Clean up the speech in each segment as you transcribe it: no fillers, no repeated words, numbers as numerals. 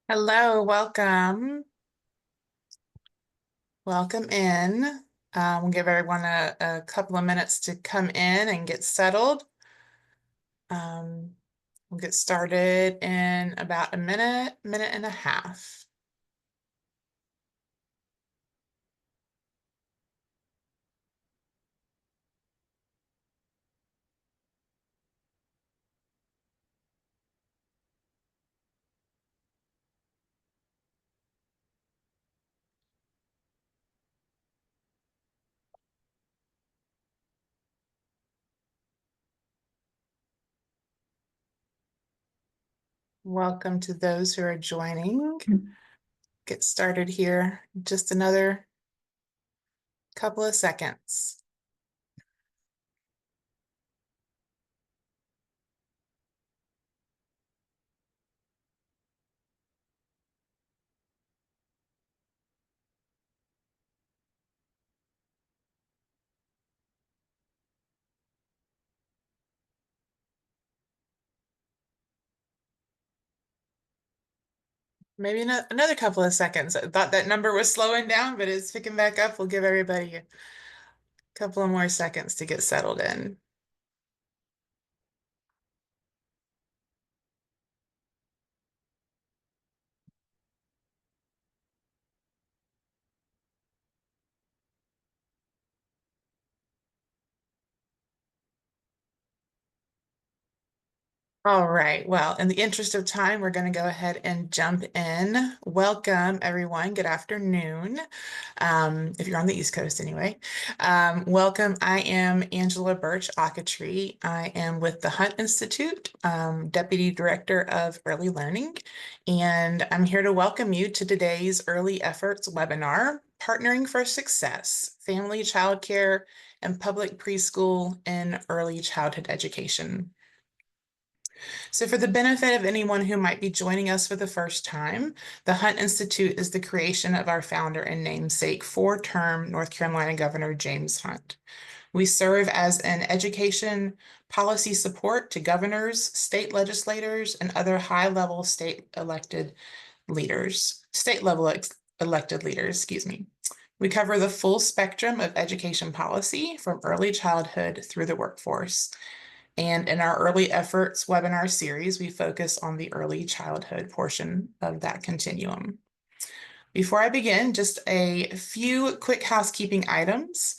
Hello, welcome. Welcome in. We'll give everyone a couple of minutes to come in and get settled. Um, we'll get started in about a minute, minute and a half. Welcome to those who are joining. Get started here. Just another couple of seconds. Maybe another couple of seconds. I thought that number was slowing down, but it's picking back up. We'll give everybody a couple of more seconds to get settled in. All right. Well, in the interest of time, we're going to go ahead and jump in. Welcome, everyone. Good afternoon. If you're on the East Coast anyway. Welcome. I am Angela Birch Acatree. I am with the Hunt Institute, Deputy Director of Early Learning, and I'm here to welcome you to today's Early Efforts webinar, Partnering for Success, Family Childcare and Public Preschool in Early Childhood Education. So for the benefit of anyone who might be joining us for the first time, the Hunt Institute is the creation of our founder and namesake, four-term North Carolina Governor James Hunt. We serve as an education policy support to governors, state legislators, and other high-level state-level elected leaders, excuse me. We cover the full spectrum of education policy from early childhood through the workforce. And in our Early Efforts webinar series, we focus on the early childhood portion of that continuum. Before I begin, just a few quick housekeeping items.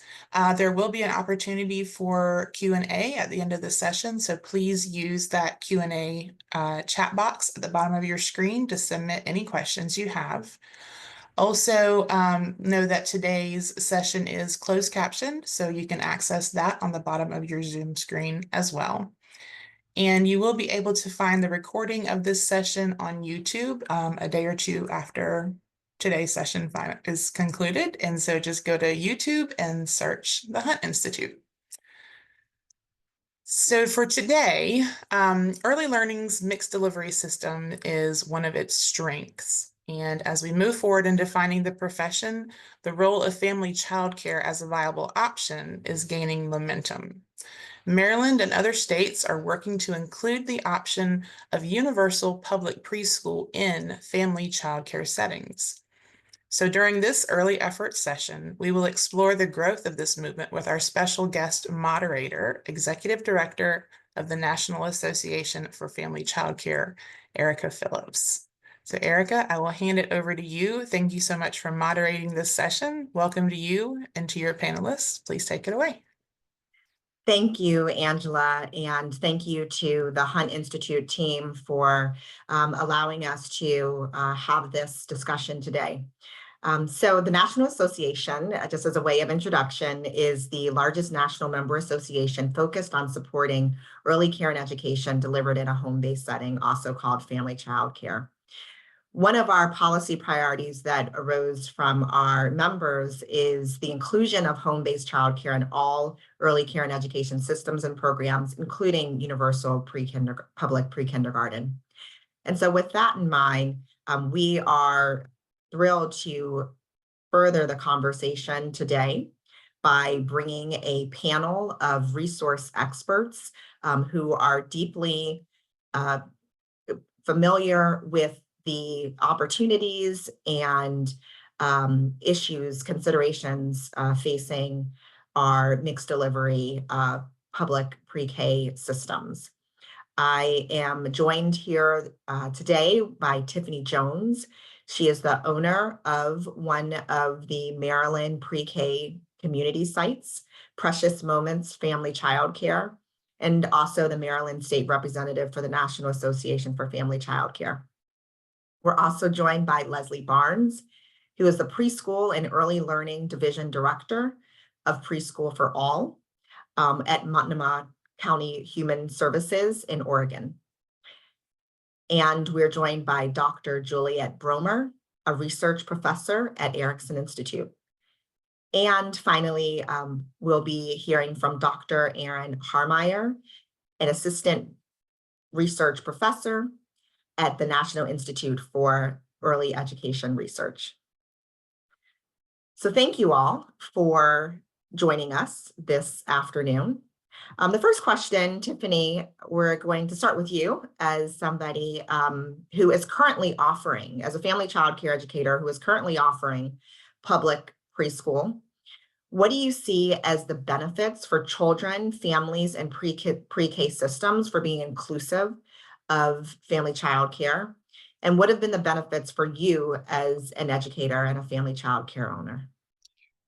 There will be an opportunity for Q&A at the end of the session, so please use that Q&A chat box at the bottom of your screen to submit any questions you have. Also, know that today's session is closed captioned, so you can access that on the bottom of your Zoom screen as well. And you will be able to find the recording of this session on YouTube a day or two after today's session is concluded. And so just go to YouTube and search the Hunt Institute. So for today, Early Learning's mixed delivery system is one of its strengths. And as we move forward in defining the profession, the role of family childcare as a viable option is gaining momentum. Maryland and other states are working to include the option of universal public preschool in family childcare settings. So during this early effort session, we will explore the growth of this movement with our special guest moderator, Executive Director of the National Association for Family Childcare, Erica Phillips. So Erica, I will hand it over to you. Thank you so much for moderating this session. Welcome to you and to your panelists. Please take it away. Thank you, Angela, and thank you to the Hunt Institute team for allowing us to have this discussion today. So the National Association, just as a way of introduction, is the largest national member association focused on supporting early care and education delivered in a home-based setting, also called family child care. One of our policy priorities that arose from our members is the inclusion of home-based childcare in all early care and education systems and programs, including universal public pre-kindergarten. And so with that in mind, we are thrilled to further the conversation today by bringing a panel of resource experts who are deeply familiar with the opportunities and issues, considerations facing our mixed delivery public pre-K systems. I am joined here today by Tiffany Jones. She is the owner of one of the Maryland pre-K community sites, Precious Moments Family Childcare, and also the Maryland State Representative for the National Association for Family Childcare. We're also joined by Leslie Barnes, who is the Preschool and Early Learning Division Director of Preschool for All at Multnomah County Human Services in Oregon. And we're joined by Dr. Juliet Bromer, a research professor at Erickson Institute. And finally, we'll be hearing from Dr. Aaron Harmeyer, an assistant research professor at the National Institute for Early Education Research. So thank you all for joining us this afternoon. The first question, Tiffany, we're going to start with you as somebody who is currently offering, as a family child care educator who is currently offering public preschool. What do you see as the benefits for children, families, and pre-K systems for being inclusive of family child care? And what have been the benefits for you as an educator and a family child care owner?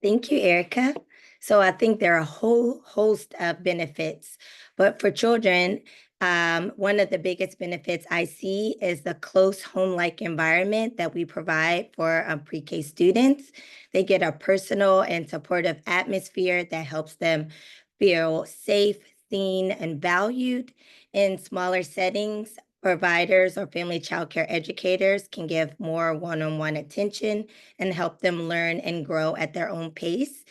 Thank you, Erica. So I think there are a whole host of benefits, but for children, one of the biggest benefits I see is the close home-like environment that we provide for pre-K students. They get a personal and supportive atmosphere that helps them feel safe, seen, and valued. In smaller settings, providers or family child care educators can give more one-on-one attention and help them learn and grow at their own pace.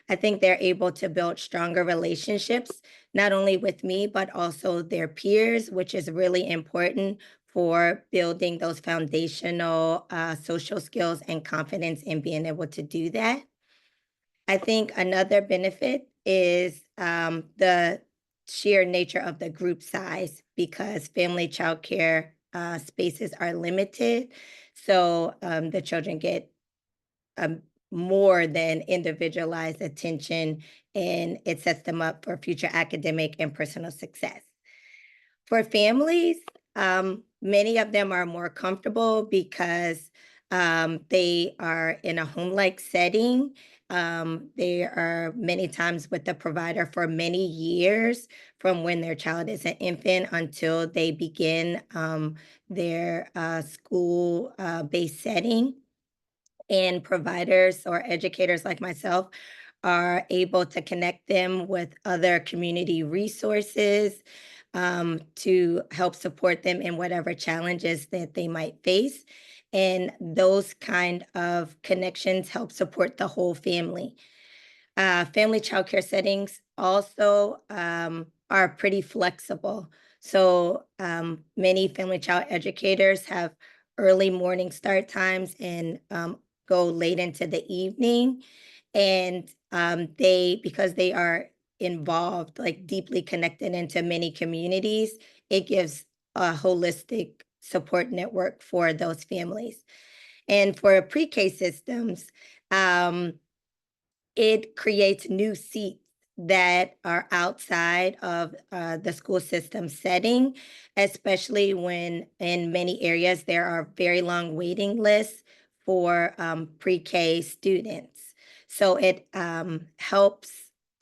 I think they're able to build stronger relationships, not only with me, but also their peers, which is really important for building those foundational social skills and confidence in being able to do that. I think another benefit is the sheer nature of the group size, because family child care spaces are limited. So the children get more than individualized attention, and it sets them up for future academic and personal success. For families, many of them are more comfortable because they are in a home-like setting. They are many times with the provider for many years, from when their child is an infant until they begin their school-based setting. And providers or educators like myself are able to connect them with other community resources to help support them in whatever challenges that they might face. And those kind of connections help support the whole family. Family childcare settings also are pretty flexible. So many family child educators have early morning start times and go late into the evening. And because they are involved, like deeply connected into many communities, it gives a holistic support network for those families. And for pre-K systems, it creates new seats that are outside of the school system setting, especially when in many areas there are very long waiting lists for pre-K students. So it helps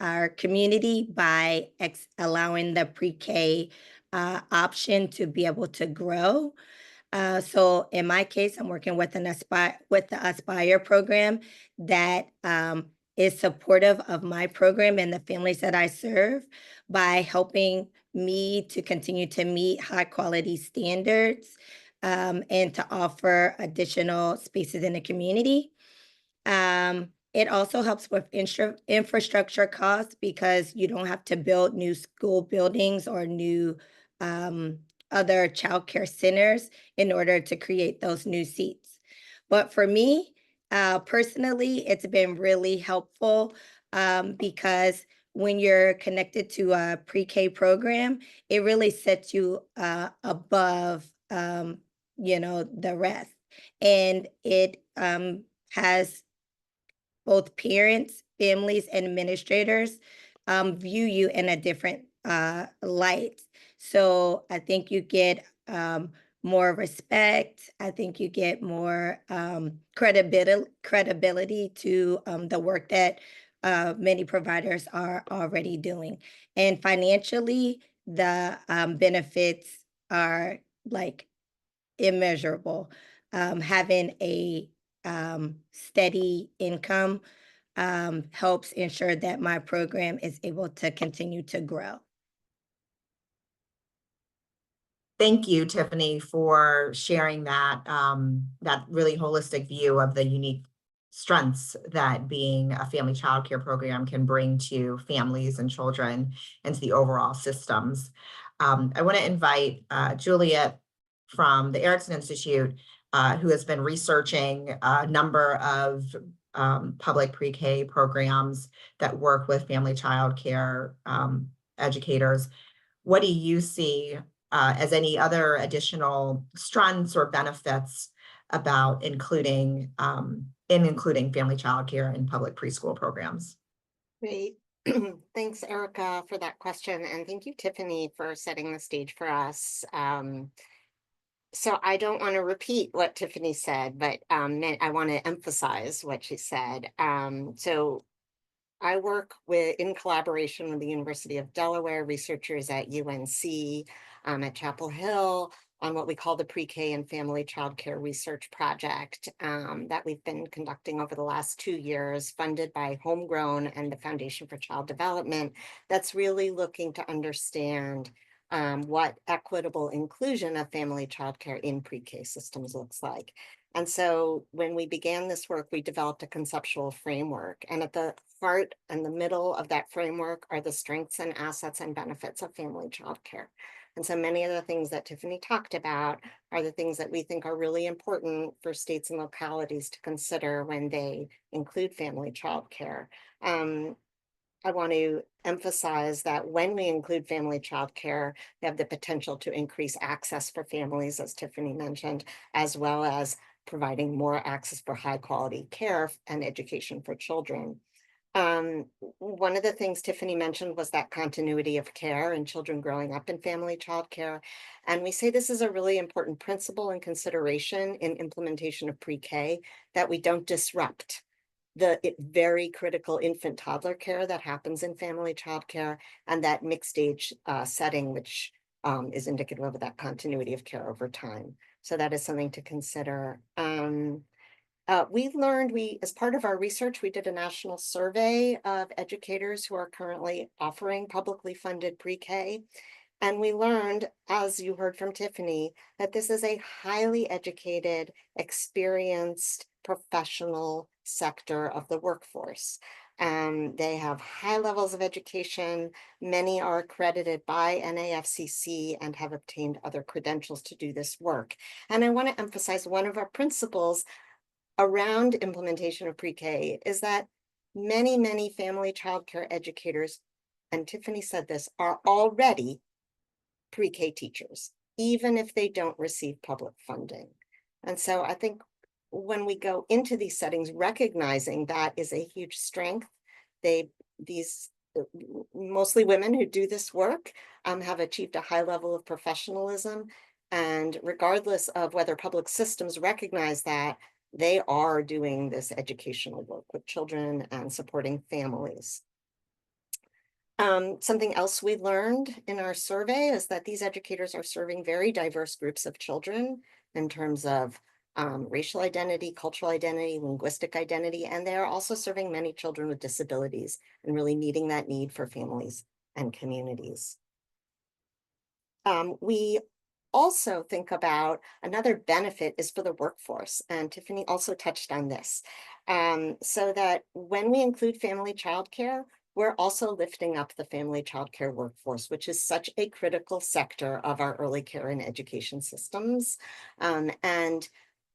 our community by allowing the pre-K option to be able to grow. So in my case, I'm working with the Aspire program that is supportive of my program and the families that I serve by helping me to continue to meet high quality standards and to offer additional spaces in the community. It also helps with infrastructure costs because you don't have to build new school buildings or new other childcare centers in order to create those new seats. But for me, personally, it's been really helpful because when you're connected to a pre-K program, it really sets you above the rest. And it has both parents, families, and administrators view you in a different light. So I think you get more respect. I think you get more credibility to the work that many providers are already doing. And financially, the benefits are like immeasurable. Having a steady income helps ensure that my program is able to continue to grow. Thank you, Tiffany, for sharing that, that really holistic view of the unique strengths that being a family childcare program can bring to families and children and to the overall systems. I want to invite Juliet from the Erickson Institute, who has been researching a number of public pre-K programs that work with family childcare educators. What do you see as any other additional strengths or benefits about including family childcare in public preschool programs? Great. Thanks, Erica, for that question. And thank you, Tiffany, for setting the stage for us. So I don't want to repeat what Tiffany said, but I want to emphasize what she said. So I work in collaboration with the University of Delaware, researchers at UNC, at Chapel Hill, on what we call the Pre-K and Family Childcare Research Project that we've been conducting over the last 2 years, funded by Homegrown and the Foundation for Child Development, that's really looking to understand what equitable inclusion of family childcare in pre-K systems looks like. And so when we began this work, we developed a conceptual framework. And at the heart and the middle of that framework are the strengths and assets and benefits of family childcare. And so many of the things that Tiffany talked about are the things that we think are really important for states and localities to consider when they include family childcare. I want to emphasize that when we include family childcare, they have the potential to increase access for families, as Tiffany mentioned, as well as providing more access for high quality care and education for children. One of the things Tiffany mentioned was that continuity of care and children growing up in family childcare. And we say this is a really important principle and consideration in implementation of pre-K, that we don't disrupt the very critical infant toddler care that happens in family childcare and that mixed age setting, which is indicative of that continuity of care over time. So that is something to consider. As part of our research, we did a national survey of educators who are currently offering publicly funded pre-K. And we learned, as you heard from Tiffany, that this is a highly educated, experienced, professional sector of the workforce. They have high levels of education. Many are accredited by NAFCC and have obtained other credentials to do this work. And I want to emphasize one of our principles around implementation of pre-K is that many family childcare educators, and Tiffany said this, are already pre-K teachers, even if they don't receive public funding. And so I think when we go into these settings, recognizing that is a huge strength. These mostly women who do this work have achieved a high level of professionalism. And regardless of whether public systems recognize that, they are doing this educational work with children and supporting families. Something else we learned in our survey is that these educators are serving very diverse groups of children in terms of racial identity, cultural identity, linguistic identity, and they are also serving many children with disabilities and really meeting that need for families and communities. We also think about another benefit is for the workforce, and Tiffany also touched on this, so that when we include family childcare, we're also lifting up the family childcare workforce, which is such a critical sector of our early care and education systems. And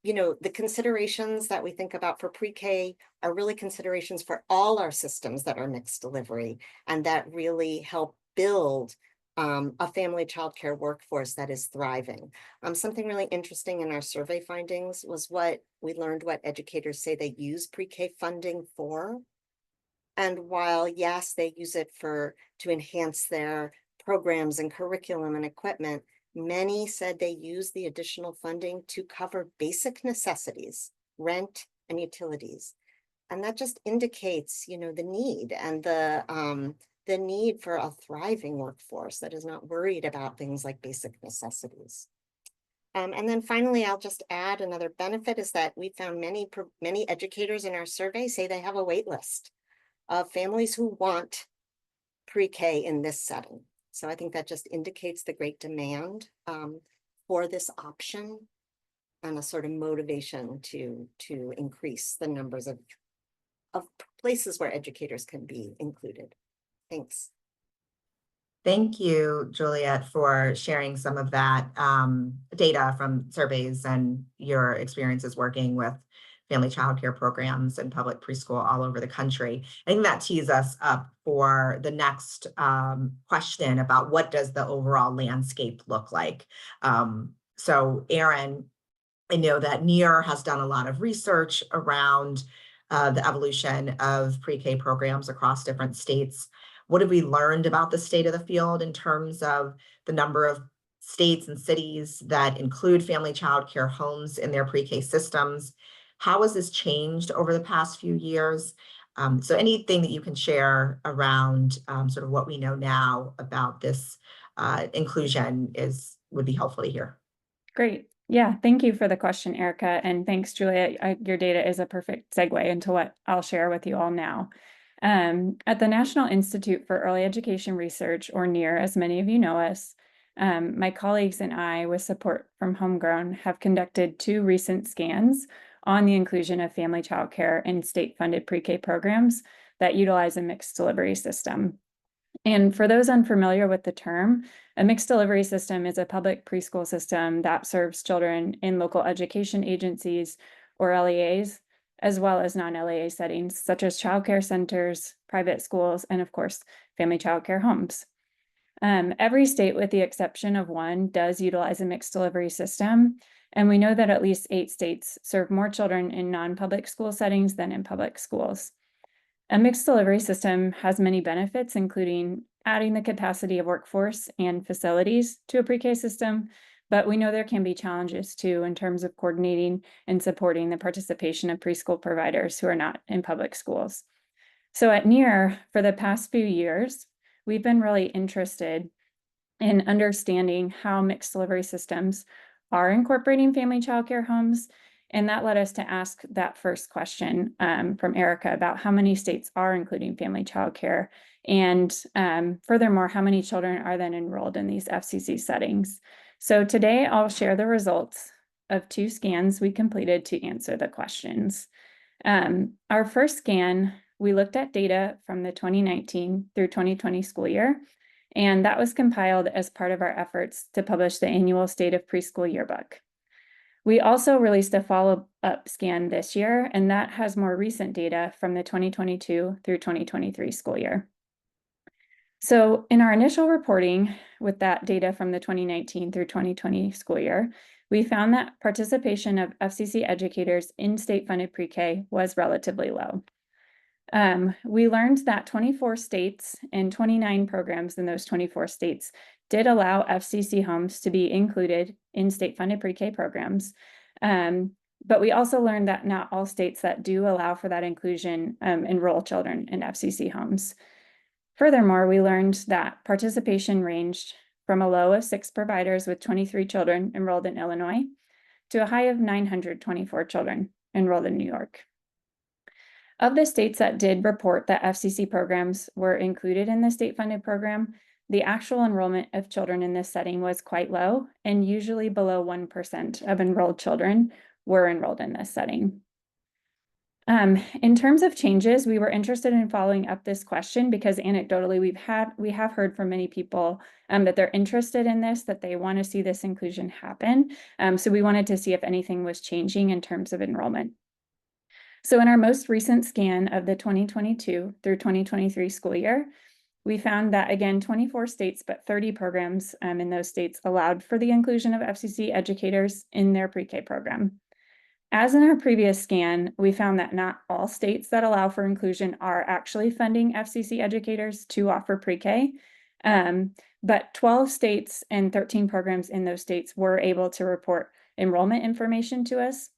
the considerations that we think about for pre-K are really considerations for all our systems that are mixed delivery and that really help build a family childcare workforce that is thriving. Something really interesting in our survey findings was what we learned what educators say they use pre-K funding for. And while, yes, they use it to enhance their programs and curriculum and equipment, many said they use the additional funding to cover basic necessities, rent and utilities. And that just indicates, the need and the need for a thriving workforce that is not worried about things like basic necessities. And then finally, I'll just add another benefit is that we found many educators in our survey say they have a wait list of families who want pre-K in this setting. So I think that just indicates the great demand for this option and a sort of motivation to increase the numbers of places where educators can be included. Thanks. Thank you, Juliet, for sharing some of that data from surveys and your experiences working with family childcare programs and public preschool all over the country. I think that tees us up for the next question about what does the overall landscape look like. So Erin, I know that NEAR has done a lot of research around the evolution of pre-K programs across different states. What have we learned about the state of the field in terms of the number of states and cities that include family childcare homes in their pre-K systems? How has this changed over the past few years? So anything that you can share around sort of what we know now about this inclusion would be helpful to hear. Great. Yeah, thank you for the question, Erica. And thanks, Julia. Your data is a perfect segue into what I'll share with you all now. At the National Institute for Early Education Research, or NEAR, as many of you know us, my colleagues and I, with support from Homegrown, have conducted 2 recent scans on the inclusion of family childcare in state-funded pre-K programs that utilize a mixed delivery system. And for those unfamiliar with the term, a mixed delivery system is a public preschool system that serves children in local education agencies, or LEAs, as well as non-LEA settings, such as childcare centers, private schools, and of course, family childcare homes. Every state, with the exception of 1, does utilize a mixed delivery system, and we know that at least 8 states serve more children in non-public school settings than in public schools. A mixed delivery system has many benefits, including adding the capacity of workforce and facilities to a pre-K system, but we know there can be challenges too in terms of coordinating and supporting the participation of preschool providers who are not in public schools. So at NEAR, for the past few years, we've been really interested in understanding how mixed delivery systems are incorporating family childcare homes. And that led us to ask that first question from Erica about how many states are including family childcare, and furthermore, how many children are then enrolled in these FCC settings. So today I'll share the results of 2 scans we completed to answer the questions. Our first scan, we looked at data from the 2019 through 2020 school year, and that was compiled as part of our efforts to publish the annual State of Preschool Yearbook. We also released a follow-up scan this year, and that has more recent data from the 2022 through 2023 school year. So in our initial reporting with that data from the 2019 through 2020 school year, we found that participation of FCC educators in state-funded pre-K was relatively low. We learned that 24 states and 29 programs in those 24 states did allow FCC homes to be included in state-funded pre-K programs. But we also learned that not all states that do allow for that inclusion enroll children in FCC homes. Furthermore, we learned that participation ranged from a low of 6 providers with 23 children enrolled in Illinois to a high of 924 children enrolled in New York. Of the states that did report that FCC programs were included in the state-funded program, the actual enrollment of children in this setting was quite low, and usually below 1% of enrolled children were enrolled in this setting. In terms of changes, we were interested in following up this question because anecdotally we have heard from many people that they're interested in this, that they want to see this inclusion happen. So we wanted to see if anything was changing in terms of enrollment. So in our most recent scan of the 2022 through 2023 school year, we found that, again, 24 states, but 30 programs in those states allowed for the inclusion of FCC educators in their pre-K program. As in our previous scan, we found that not all states that allow for inclusion are actually funding FCC educators to offer pre-K, but 12 states and 13 programs in those states were able to report enrollment information to us.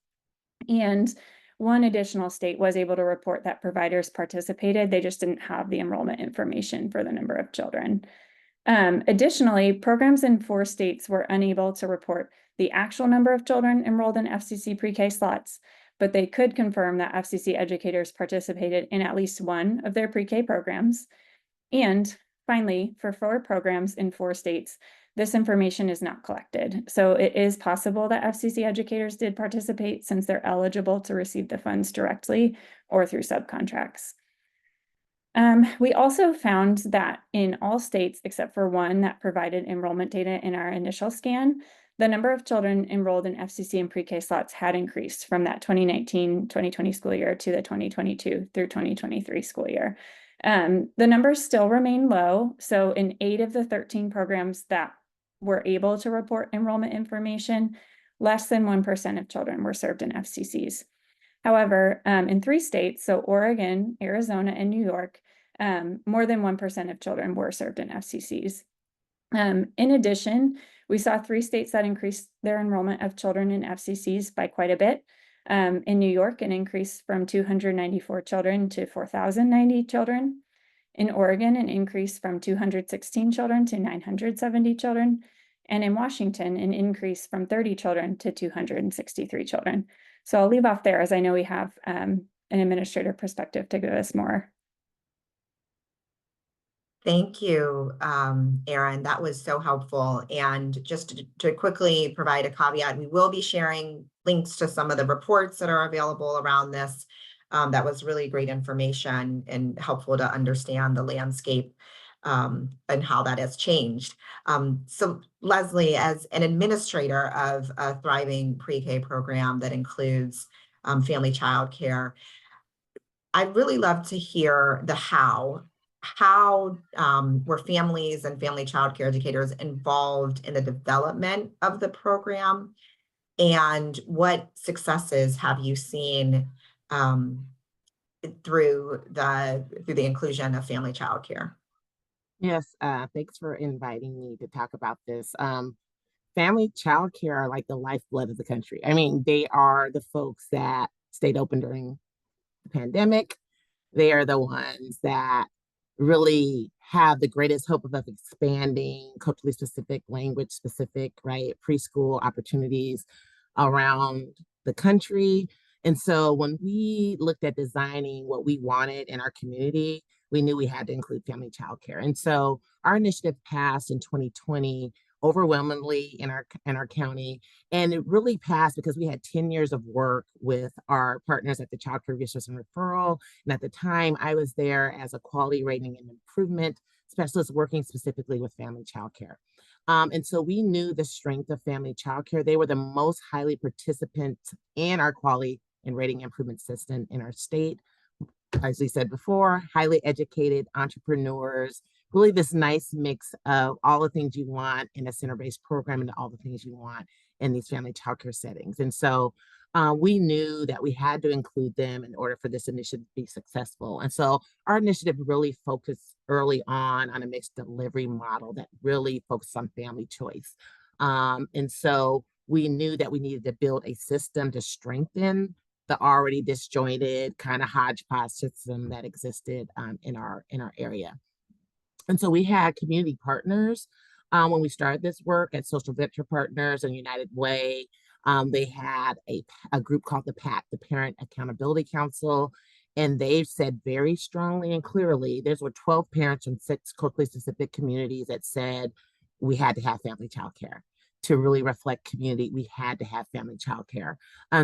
And one additional state was able to report that providers participated. They just didn't have the enrollment information for the number of children. Additionally, programs in 4 states were unable to report the actual number of children enrolled in FCC pre-K slots, but they could confirm that FCC educators participated in at least one of their pre-K programs. And finally, for 4 programs in 4 states, this information is not collected. So it is possible that FCC educators did participate since they're eligible to receive the funds directly or through subcontracts. We also found that in all states, except for one that provided enrollment data in our initial scan, the number of children enrolled in FCC and pre-K slots had increased from that 2019-2020 school year to the 2022 through 2023 school year. The numbers still remain low. So in 8 of the 13 programs that were able to report enrollment information, less than 1% of children were served in FCCs. However, in 3 states, so Oregon, Arizona, and New York, more than 1% of children were served in FCCs. In addition, we saw 3 states that increased their enrollment of children in FCCs by quite a bit. In New York, an increase from 294 children to 4,090 children. In Oregon, an increase from 216 children to 970 children. And in Washington, an increase from 30 children to 263 children. So I'll leave off there, as I know we have an administrator perspective to give us more. Thank you, Erin. That was so helpful. And just to quickly provide a caveat, we will be sharing links to some of the reports that are available around this. That was really great information and helpful to understand the landscape and how that has changed. So Leslie, as an administrator of a thriving pre-K program that includes family childcare, I'd really love to hear the how were families and family childcare educators involved in the development of the program, and what successes have you seen through the inclusion of family childcare? Yes, thanks for inviting me to talk about this. Family childcare are like the lifeblood of the country. I mean, they are the folks that stayed open during the pandemic. They are the ones that really have the greatest hope of expanding culturally specific, language specific, right, preschool opportunities around the country. And so when we looked at designing what we wanted in our community, we knew we had to include family childcare. And so our initiative passed in 2020 overwhelmingly in our county. And it really passed because we had 10 years of work with our partners at the Child Care Resource and Referral. And at the time, I was there as a quality rating and improvement specialist working specifically with family childcare. And so we knew the strength of family childcare. They were the most highly participants in our quality and rating improvement system in our state. As we said before, highly educated entrepreneurs, really this nice mix of all the things you want in a center-based program and all the things you want in these family childcare settings. And so we knew that we had to include them in order for this initiative to be successful. And so our initiative really focused early on a mixed delivery model that really focused on family choice. And so we knew that we needed to build a system to strengthen the already disjointed kind of hodgepodge system that existed in our area. And so we had community partners when we started this work at Social Venture Partners and United Way. They had a group called the PAC, the Parent Accountability Council, and they said very strongly and clearly, there were 12 parents from 6 culturally specific communities that said we had to have family childcare. To really reflect community, we had to have family childcare.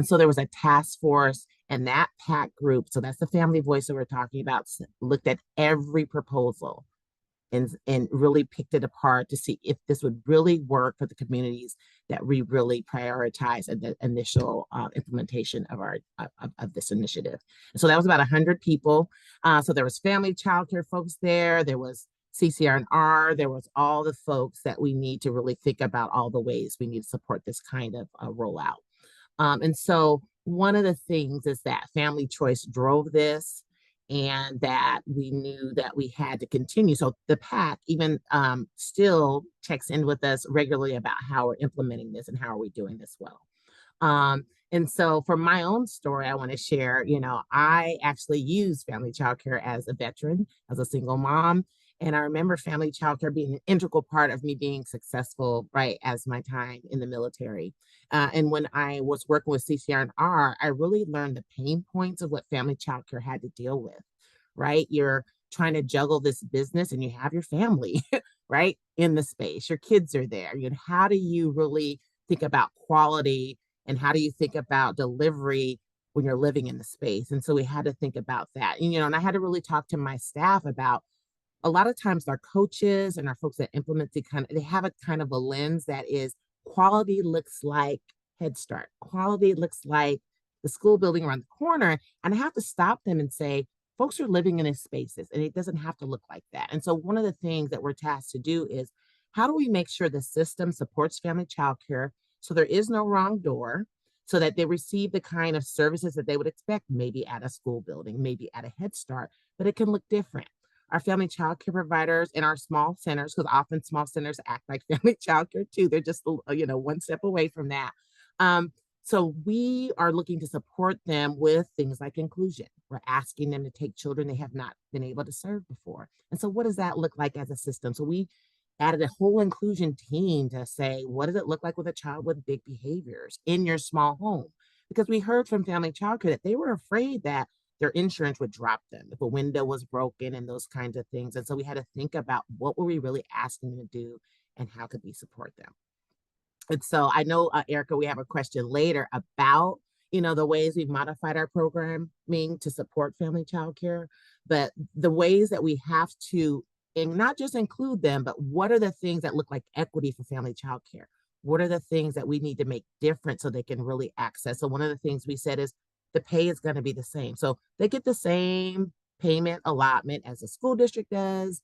So there was a task force, and that PAC group, so that's the family voice that we're talking about, looked at every proposal and really picked it apart to see if this would really work for the communities that we really prioritize at the initial implementation of this initiative. And so that was about 100 people. So there was family childcare folks there. There was CCR&R, there was all the folks that we need to really think about all the ways we need to support this kind of rollout. And so one of the things is that family choice drove this, and that we knew that we had to continue. So the PAC even still checks in with us regularly about how we're implementing this and how are we doing this well. And so for my own story, I want to share, I actually used family childcare as a veteran, as a single mom. And I remember family childcare being an integral part of me being successful, right, as my time in the military. And when I was working with CCR&R, I really learned the pain points of what family childcare had to deal with, right? You're trying to juggle this business and you have your family, right, in the space. Your kids are there. How do you really think about quality, and how do you think about delivery when you're living in the space? And so we had to think about that. And I had to really talk to my staff about, a lot of times our coaches and our folks that implement they have a kind of a lens that is, quality looks like Head Start. Quality looks like the school building around the corner. And I have to stop them and say, folks are living in these spaces and it doesn't have to look like that. And so one of the things that we're tasked to do is, how do we make sure the system supports family childcare so there is no wrong door, so that they receive the kind of services that they would expect, maybe at a school building, maybe at a Head Start, but it can look different. Our family childcare providers in our small centers, because often small centers act like family childcare too. They're just, one step away from that. So we are looking to support them with things like inclusion. We're asking them to take children they have not been able to serve before. And so what does that look like as a system? So we added a whole inclusion team to say, what does it look like with a child with big behaviors in your small home? Because we heard from family childcare that they were afraid that their insurance would drop them if a window was broken and those kinds of things. And so we had to think about, what were we really asking them to do and how could we support them? And so I know, Erica, we have a question later about, the ways we've modified our programming to support family childcare, but the ways that we have to, and not just include them, but what are the things that look like equity for family childcare? What are the things that we need to make different so they can really access? So one of the things we said is, the pay is going to be the same. So they get the same payment allotment as the school district does,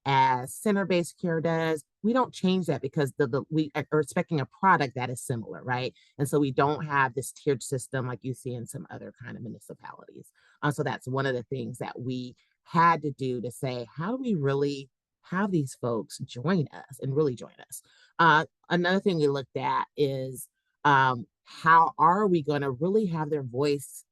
as center-based care does. We don't change that because we are expecting a product that is similar, right? And so we don't have this tiered system like you see in some other kind of municipalities. So that's one of the things that we had to do to say, how do we really have these folks join us and really join us? Another thing we looked at is, how are we going to really have their voice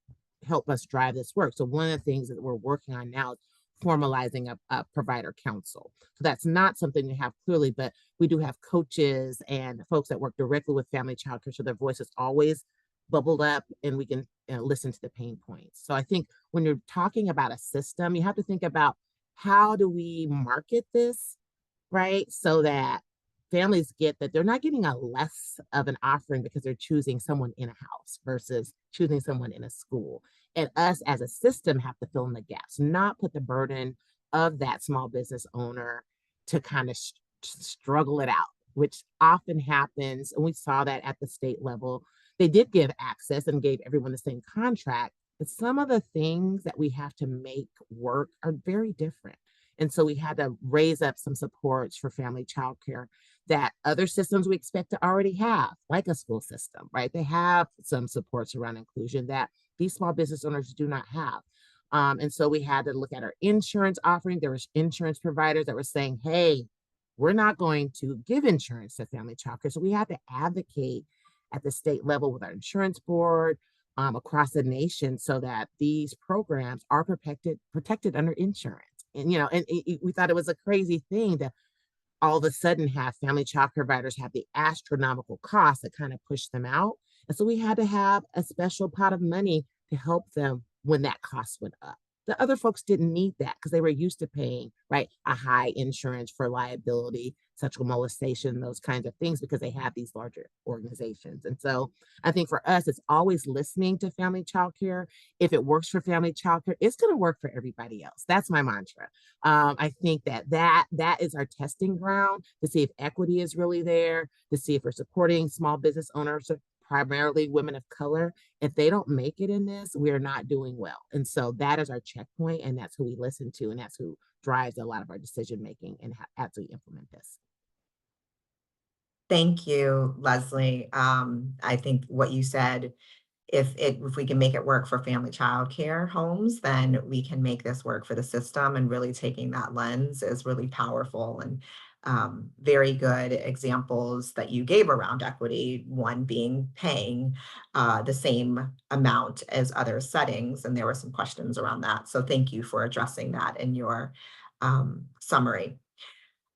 help us drive this work? So one of the things that we're working on now is formalizing a provider council. So that's not something you have clearly, but we do have coaches and folks that work directly with family childcare, so their voice is always bubbled up and we can listen to the pain points. So I think when you're talking about a system, you have to think about, how do we market this, right? So that families get that they're not getting a less of an offering because they're choosing someone in a house versus choosing someone in a school. And us as a system have to fill in the gaps, not put the burden of that small business owner to kind of struggle it out, which often happens. And we saw that at the state level. They did give access and gave everyone the same contract, but some of the things that we have to make work are very different. And so we had to raise up some supports for family childcare that other systems we expect to already have, like a school system, right? They have some supports around inclusion that these small business owners do not have. And so we had to look at our insurance offering. There was insurance providers that were saying, hey, we're not going to give insurance to family childcare. So we had to advocate at the state level with our insurance board, across the nation, so that these programs are protected under insurance. And, we thought it was a crazy thing to all of a sudden have family child providers have the astronomical costs that kind of push them out. And so we had to have a special pot of money to help them when that cost went up. The other folks didn't need that because they were used to paying, right, a high insurance for liability, sexual molestation, those kinds of things, because they have these larger organizations. And so I think for us, it's always listening to family childcare. If it works for family childcare, it's going to work for everybody else. That's my mantra. I think that is our testing ground to see if equity is really there, to see if we're supporting small business owners primarily women of color, if they don't make it in this, we are not doing well. And so that is our checkpoint, and that's who we listen to, and that's who drives a lot of our decision making and as we implement this. Thank you, Leslie. I think what you said, if we can make it work for family childcare homes, then we can make this work for the system, and really taking that lens is really powerful. And very good examples that you gave around equity, one being paying the same amount as other settings. And there were some questions around that. So thank you for addressing that in your summary.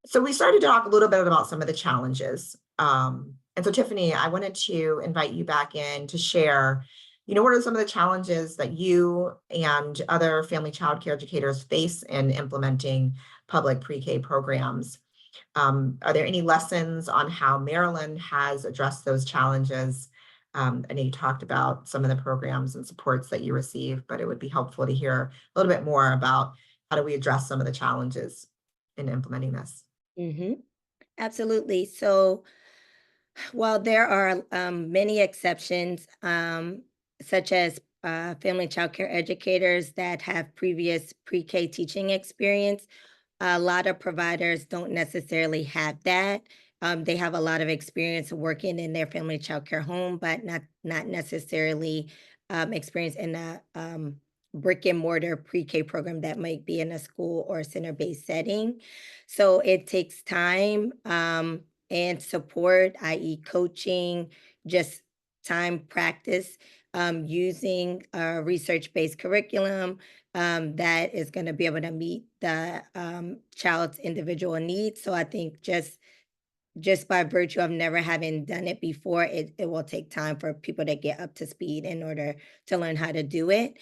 So we started to talk a little bit about some of the challenges. And so Tiffany, I wanted to invite you back in to share, what are some of the challenges that you and other family child care educators face in implementing public pre-K programs? Are there any lessons on how Maryland has addressed those challenges? I know you talked about some of the programs and supports that you receive, but it would be helpful to hear a little bit more about how do we address some of the challenges in implementing this. Absolutely. So while there are many exceptions, such as family child care educators that have previous pre-K teaching experience, a lot of providers don't necessarily have that. They have a lot of experience working in their family child care home, but not necessarily experience in a brick and mortar pre-K program that might be in a school or center-based setting. So it takes time and support, i.e. coaching, just time practice, using a research-based curriculum that is going to be able to meet the child's individual needs. So I think just by virtue of never having done it before, it will take time for people to get up to speed in order to learn how to do it.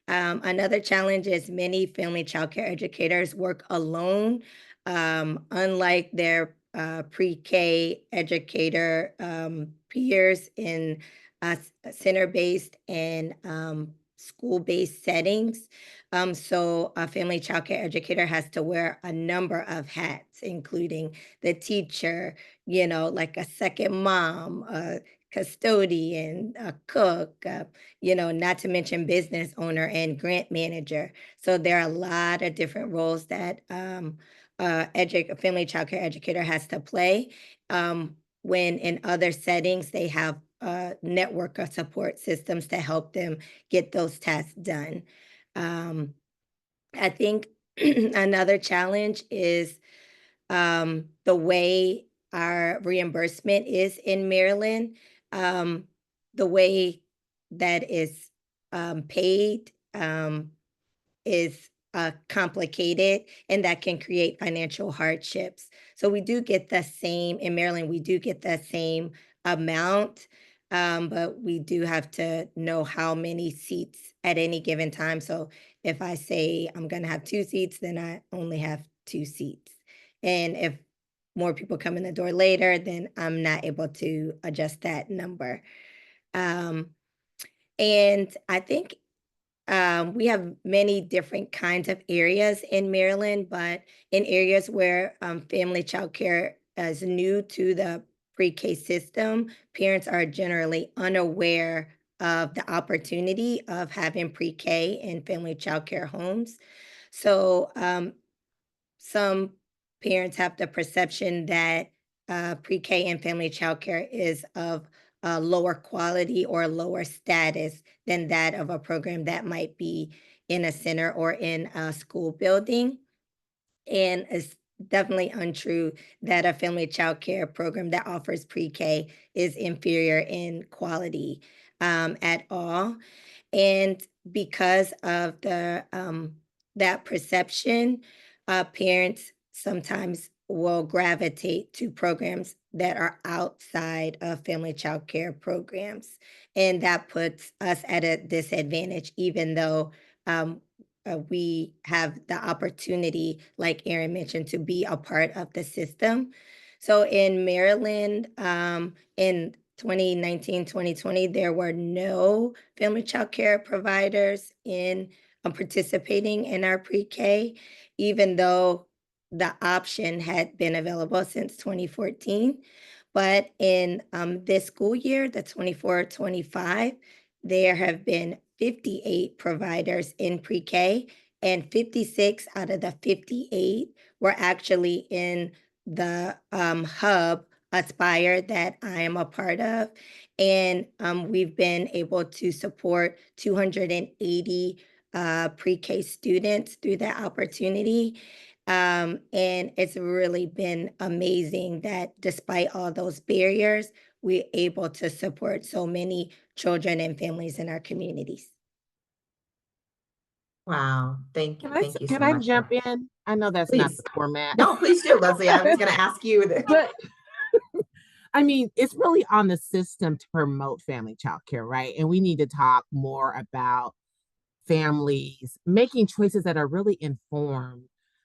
Another challenge is many family child care educators work alone, unlike their pre-K educator peers in center-based and school-based settings. So a family child care educator has to wear a number of hats, including the teacher, like a second mom, a custodian, a cook, not to mention business owner and grant manager. So there are a lot of different roles that a family child care educator has to play. When in other settings, they have a network of support systems to help them get those tasks done. I think another challenge is the way our reimbursement is in Maryland, the way that is paid is complicated, and that can create financial hardships. So we do get the same in Maryland, we do get the same amount, but we do have to know how many seats at any given time. So if I say I'm going to have 2 seats, then I only have 2 seats. And if more people come in the door later, then I'm not able to adjust that number. And I think we have many different kinds of areas in Maryland, but in areas where family child care is new to the pre-K system, parents are generally unaware of the opportunity of having pre-K in family child care homes. So some parents have the perception that pre-K and family childcare is of lower quality or lower status than that of a program that might be in a center or in a school building. And it's definitely untrue that a family childcare program that offers pre-K is inferior in quality at all. And because of the that perception, parents sometimes will gravitate to programs that are outside of family child care programs. And that puts us at a disadvantage, even though we have the opportunity, like Erin mentioned, to be a part of the system. So in Maryland, in 2019, 2020, there were no family child care providers in participating in our pre-K, even though the option had been available since 2014. But in this school year, the 24-25, there have been 58 providers in pre-K, and 56 out of the 58 were actually in the hub Aspire that I am a part of. And we've been able to support 280 pre-K students through that opportunity. And it's really been amazing that despite all those barriers, we're able to support so many children and families in our communities. Wow, thank you so Can I much. jump in? I know that's not Please. the format. No, please do, Leslie. I was going to ask you that. But I mean, it's really on the system to promote family childcare, right? And we need to talk more about families making choices that are really informed.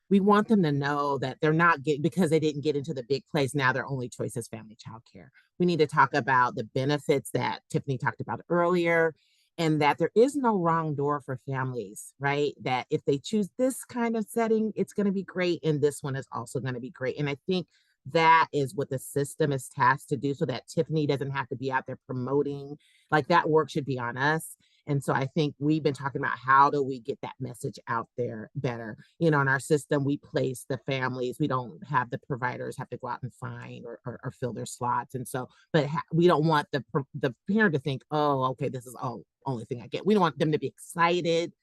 We want them to know that they're not getting, because they didn't get into the big place, now their only choice is family childcare. We need to talk about the benefits that Tiffany talked about earlier, and that there is no wrong door for families, right? That if they choose this kind of setting, it's going to be great, and this one is also going to be great. And I think that is what the system is tasked to do, so that Tiffany doesn't have to be out there promoting. Like, that work should be on us. And so I think we've been talking about how do we get that message out there better. You know, in our system, we place the families. We don't have the providers have to go out and find or fill their slots. And so, but we don't want the parent to think, oh, okay, this is the only thing I get. We don't want them to be excited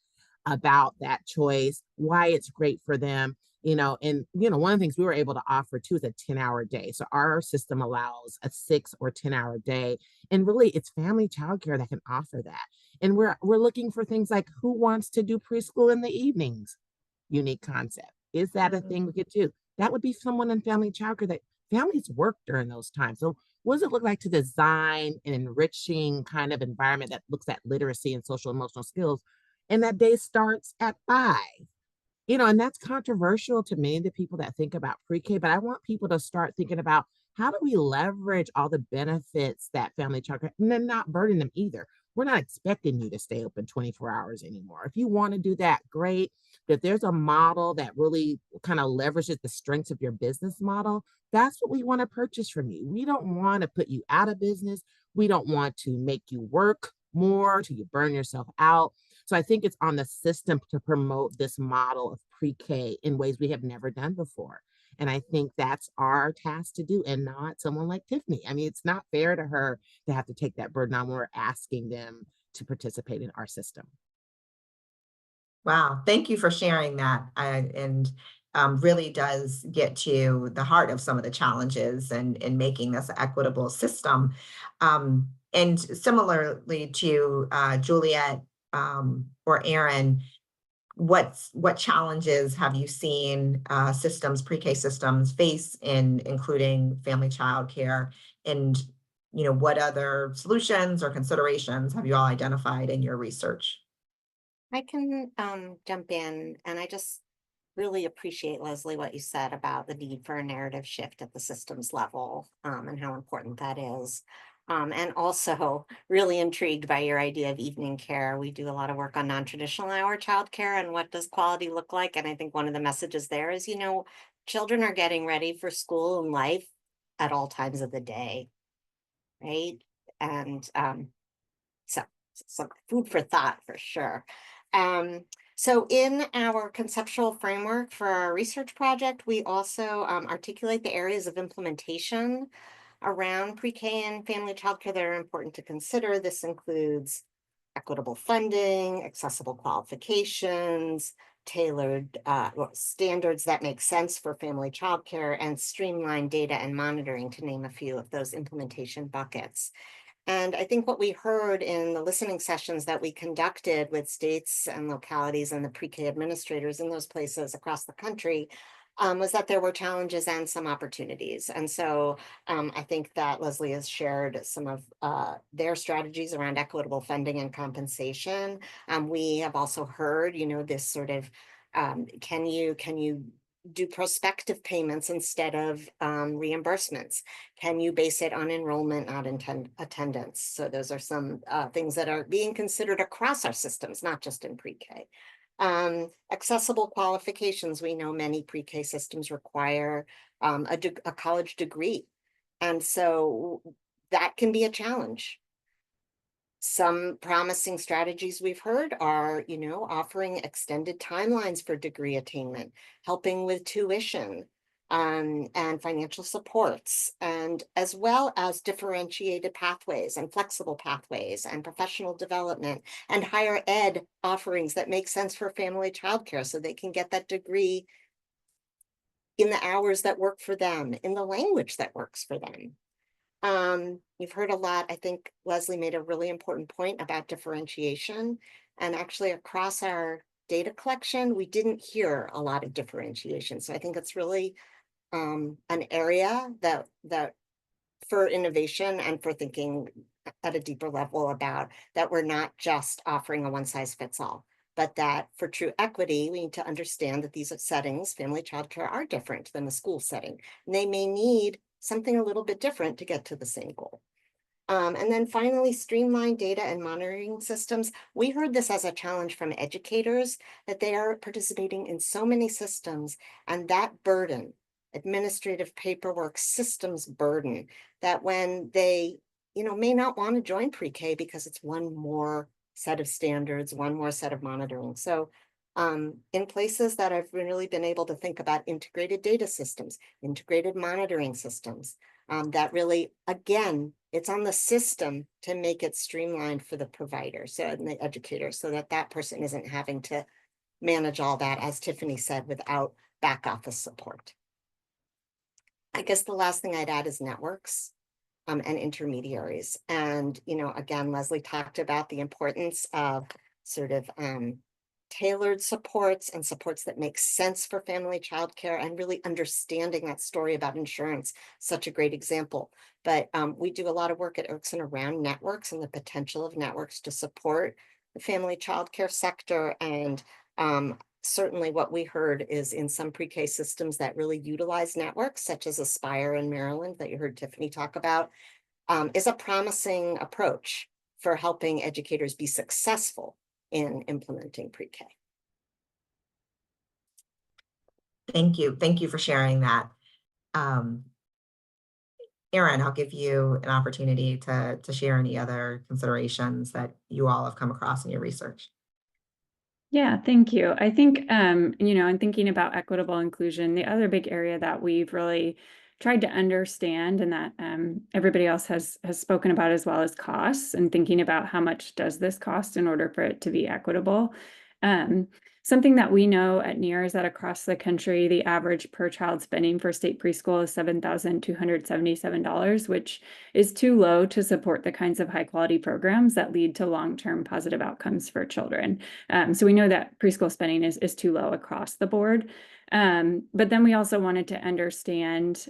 about that choice, why it's great for them. And one of the things we were able to offer too is a 10-hour day. So our system allows a 6 or 10-hour day. And really, it's family childcare that can offer that. And we're looking for things like, who wants to do preschool in the evenings? Unique concept. Is that a thing we could do? That would be someone in family childcare that families work during those times. So what does it look like to design an enriching kind of environment that looks at literacy and social emotional skills? And that day starts at 5. And that's controversial to many of the people that think about pre-K, but I want people to start thinking about, how do we leverage all the benefits that family childcare, and then not burden them either. We're not expecting you to stay open 24 hours anymore. If you want to do that, great. But if there's a model that really kind of leverages the strengths of your business model, that's what we want to purchase from you. We don't want to put you out of business. We don't want to make you work more till you burn yourself out. So I think it's on the system to promote this model of pre-K in ways we have never done before. And I think that's our task to do, and not someone like Tiffany. I mean, it's not fair to her to have to take that burden on when we're asking them to participate in our system. Wow, thank you for sharing that. And really does get to the heart of some of the challenges in making this equitable system. And similarly to Juliet or Aaron, what challenges have you seen pre-K systems face in including family childcare, and what other solutions or considerations have you all identified in your research? I can jump in, and I just really appreciate, Leslie, what you said about the need for a narrative shift at the systems level, and how important that is. And also really intrigued by your idea of evening care. We do a lot of work on non-traditional hour childcare and what does quality look like. And I think one of the messages there is, children are getting ready for school and life at all times of the day, right? And so some food for thought for sure. So in our conceptual framework for our research project, we also articulate the areas of implementation around pre-K and family childcare that are important to consider. This includes equitable funding, accessible qualifications, tailored standards that make sense for family childcare, and streamlined data and monitoring, to name a few of those implementation buckets. And I think what we heard in the listening sessions that we conducted with states and localities and the pre-K administrators in those places across the country was that there were challenges and some opportunities. And so I think that Leslie has shared some of their strategies around equitable funding and compensation. We have also heard, this sort of, can you do prospective payments instead of reimbursements? Can you base it on enrollment, not attendance? So those are some things that are being considered across our systems, not just in pre-K. Accessible qualifications. We know many pre-K systems require a college degree. And so that can be a challenge. Some promising strategies we've heard are, offering extended timelines for degree attainment, helping with tuition, and financial supports, and as well as differentiated pathways and flexible pathways and professional development and higher ed offerings that make sense for family childcare so they can get that degree in the hours that work for them, in the language that works for them. You've heard a lot. I think Leslie made a really important point about differentiation, and actually across our data collection, we didn't hear a lot of differentiation. So I think it's really an area that for innovation and for thinking at a deeper level about that we're not just offering a one size fits all, but that for true equity, we need to understand that these settings, family childcare, are different than the school setting. And they may need something a little bit different to get to the same goal. And then finally, streamlined data and monitoring systems. We heard this as a challenge from educators, that they are participating in so many systems, and that burden, administrative paperwork, systems burden, that when they, may not want to join pre-K because it's one more set of standards, one more set of monitoring. So in places that I've really been able to think about integrated data systems, integrated monitoring systems, that really, again, it's on the system to make it streamlined for the provider, so and the educator, so that that person isn't having to manage all that, as Tiffany said, without back office support. I guess the last thing I'd add is networks and intermediaries. And, again, Leslie talked about the importance of sort of tailored supports and supports that make sense for family childcare, and really understanding that story about insurance, such a great example. But we do a lot of work at Erickson around networks and the potential of networks to support the family childcare sector. And certainly what we heard is in some pre-K systems that really utilize networks, such as Aspire in Maryland that you heard Tiffany talk about, is a promising approach for helping educators be successful in implementing pre-K. Thank you. Thank you for sharing that. Erin, I'll give you an opportunity to share any other considerations that you all have come across in your research. Yeah, thank you. I think, in thinking about equitable inclusion, the other big area that we've really tried to understand, and that everybody else has spoken about as well, as costs, and thinking about how much does this cost in order for it to be equitable. Something that we know at NEAR is that across the country, the average per child spending for state preschool is $7,277, which is too low to support the kinds of high quality programs that lead to long-term positive outcomes for children. So we know that preschool spending is too low across the board. But then we also wanted to understand,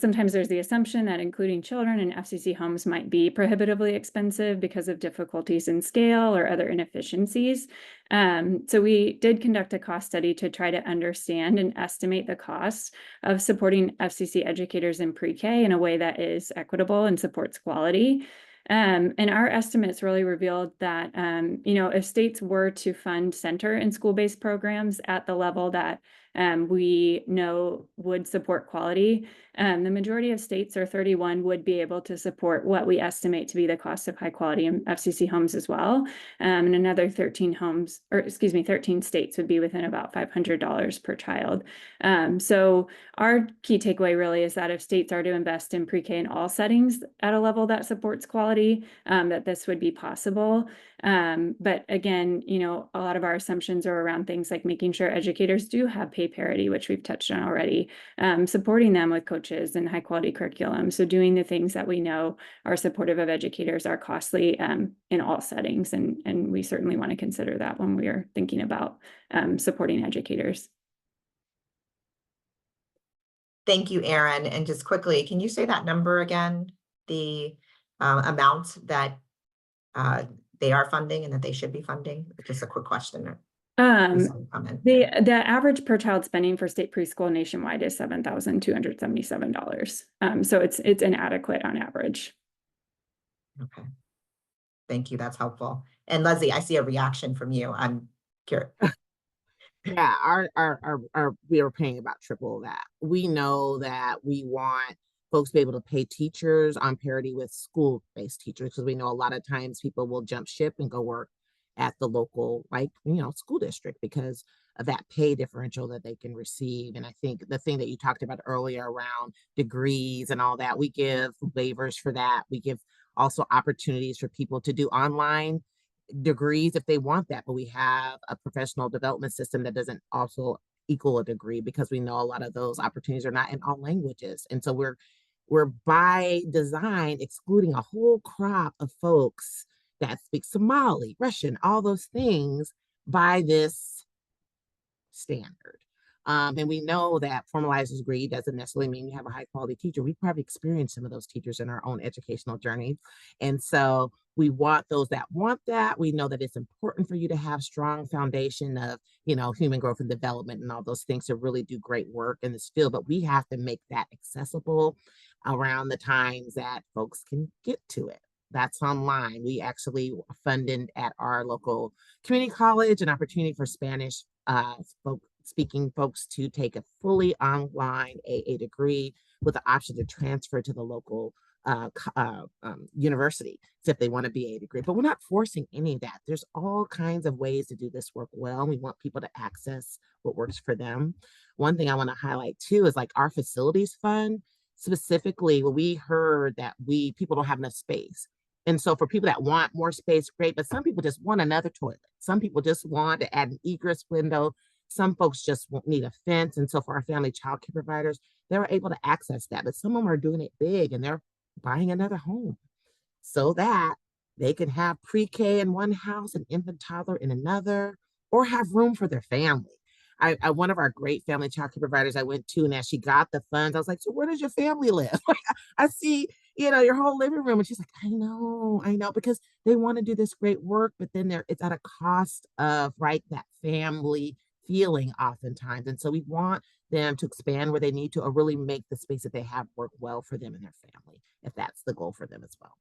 sometimes there's the assumption that including children in FCC homes might be prohibitively expensive because of difficulties in scale or other inefficiencies. So we did conduct a cost study to try to understand and estimate the cost of supporting FCC educators in pre-K in a way that is equitable and supports quality. And our estimates really revealed that, if states were to fund center and school-based programs at the level that we know would support quality, the majority of states, or 31, would be able to support what we estimate to be the cost of high quality FCC homes as well. And another 13 states would be within about $500 per child. So our key takeaway really is that if states are to invest in pre-K in all settings at a level that supports quality, that this would be possible. But again, a lot of our assumptions are around things like making sure educators do have pay parity, which we've touched on already, supporting them with coaches and high quality curriculum. So doing the things that we know are supportive of educators are costly in all settings. And we certainly want to consider that when we are thinking about supporting educators. Thank you, Erin. And just quickly, can you say that number again? The amount that they are funding and that they should be funding? Just a quick question. The average per child spending for state preschool nationwide is $7,277. So it's inadequate on average. Okay. Thank you. That's helpful. And Leslie, I see a reaction from you. I'm curious. Yeah, we are paying about triple that. We know that we want folks be able to pay teachers on parity with school-based teachers, because we know a lot of times people will jump ship and go work at the local, like, school district because of that pay differential that they can receive. And I think the thing that you talked about earlier around degrees and all that, we give waivers for that. We give also opportunities for people to do online degrees if they want that, but we have a professional development system that doesn't also equal a degree, because we know a lot of those opportunities are not in all languages. And so we're by design excluding a whole crop of folks that speak Somali, Russian, all those things by this standard. And we know that formalized degree doesn't necessarily mean you have a high quality teacher. We probably experienced some of those teachers in our own educational journey. And so we want those that want that. We know that it's important for you to have strong foundation of, human growth and development and all those things to really do great work in this field. But we have to make that accessible around the times that folks can get to it. That's online. We actually funded at our local community college an opportunity for Spanish speaking folks to take a fully online AA degree with the option to transfer to the local university if they want to be a degree. But we're not forcing any of that. There's all kinds of ways to do this work well. We want people to access what works for them. One thing I want to highlight too is like our facilities fund. Specifically, when we heard that people don't have enough space. And so for people that want more space, great, but some people just want another toilet. Some people just want to add an egress window. Some folks just need a fence. And so for our family child care providers, they're able to access that. But some of them are doing it big and they're buying another home so that they can have pre-K in one house and infant toddler in another, or have room for their family. One of our great family child care providers I went to, and as she got the funds, I was like, so where does your family live? I see, your whole living room. And she's like, I know, because they want to do this great work, but then it's at a cost of, right, that family feeling oftentimes. And so we want them to expand where they need to, or really make the space that they have work well for them and their family, if that's the goal for them as well.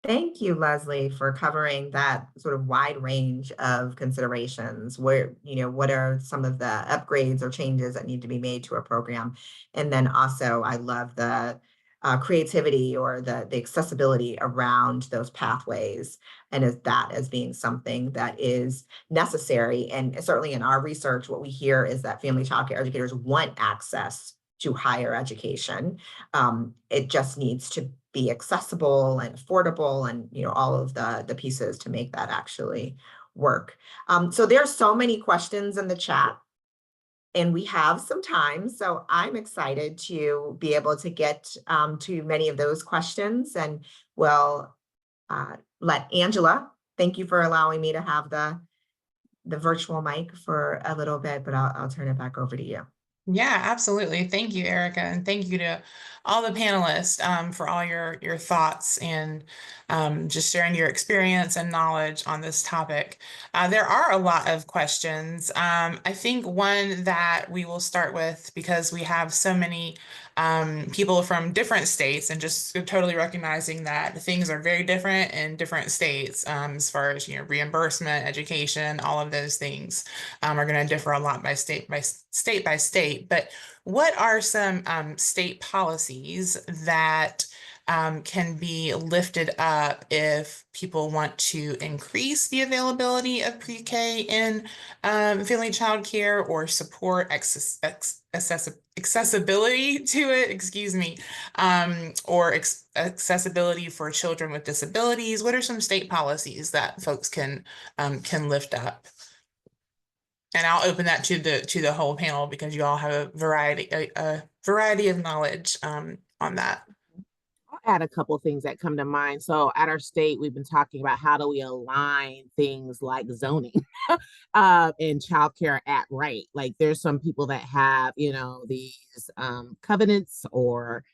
Thank you, Leslie, for covering that sort of wide range of considerations. What are some of the upgrades or changes that need to be made to a program? And then also, I love the creativity or the accessibility around those pathways, and as being something that is necessary. And certainly in our research, what we hear is that family child care educators want access to higher education. It just needs to be accessible and affordable, and all of the pieces to make that actually work. So there's so many questions in the chat, and we have some time. So I'm excited to be able to get to many of those questions, and we'll let Angela, thank you for allowing me to have the virtual mic for a little bit, but I'll turn it back over to you. Yeah, absolutely. Thank you, Erica, and thank you to all the panelists for all your thoughts and just sharing your experience and knowledge on this topic. There are a lot of questions. I think one that we will start with, because we have so many people from different states, and just totally recognizing that things are very different in different states as far as reimbursement, education, all of those things are going to differ a lot by state by state. But what are some state policies that can be lifted up if people want to increase the availability of pre-K in family child care, or support accessibility to it, or accessibility for children with disabilities? What are some state policies that folks can lift up? And I'll open that to the whole panel, because you all have a variety of knowledge on that. I'll add a couple of things that come to mind. So at our state, we've been talking about how do we align things like zoning and childcare at right. Like there's some people that have, these covenants, or,